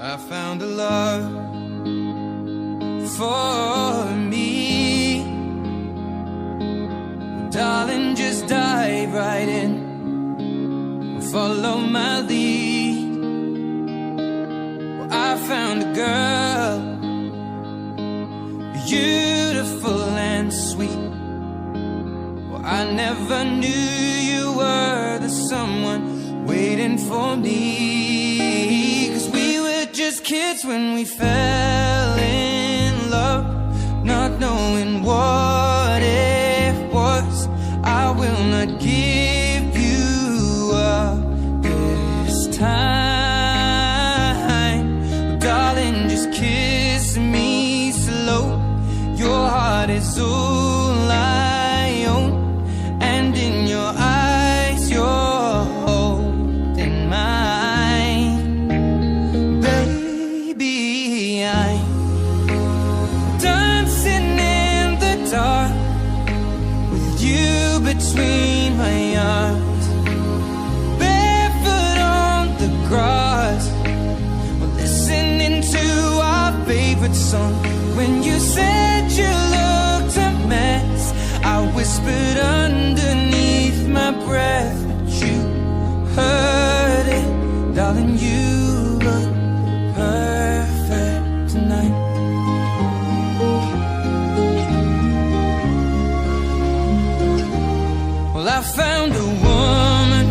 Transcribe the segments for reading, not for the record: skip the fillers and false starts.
I found a love for me. Darling, just dive right in, follow my lead. Well, I found a girl, beautiful and sweet. Well, I never knew you were the someone waiting for me. 'Cause we were just kids when we fell in love, not knowing what it was. I will not give you up this time. Darling, just kiss me slow. Your heart is all I own, and in your eyes you're holding mine. Baby, I'm dancing in the dark with you between my arms, barefoot on the grass. We're listening to our favorite song. When you said you looked a mess, I whispered underneath my breath, but you heard it. Darling, you look perfect tonight. Well, I found a woman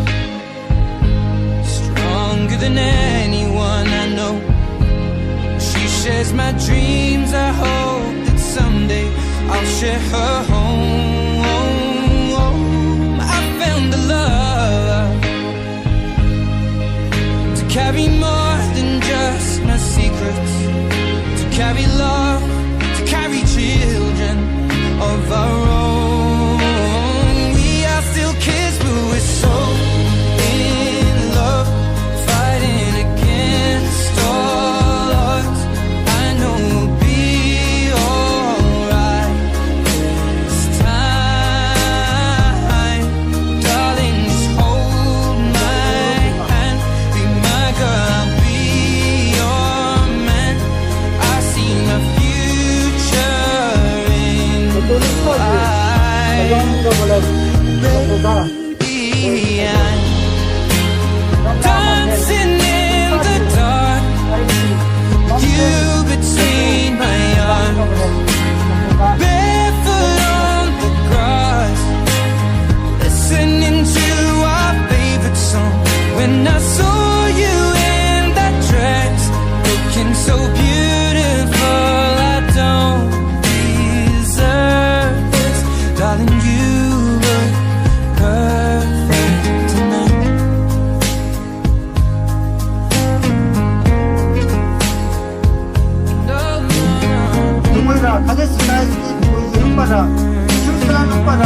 stronger than anyone I know. She shares my dreams. I hope that someday I'll share her home. I found a love to carry more than just my secrets, to carry love, to carry children of our own. We are still kids, but we're so in love, fighting against all odds. I know we'll be alright this time. Darling, just hold my hand, be my girl, I'll be your man. I see my future in your eyes. Baby, I'm dancing in the dark, you between my arms, barefoot on the grass, listening to our favorite song. When I saw you in that dress, looking so beautiful, I don't deserve this. Darling, you look perfect tonight. 눈물아 가졌으나 이름 봐라 출산하는 봐라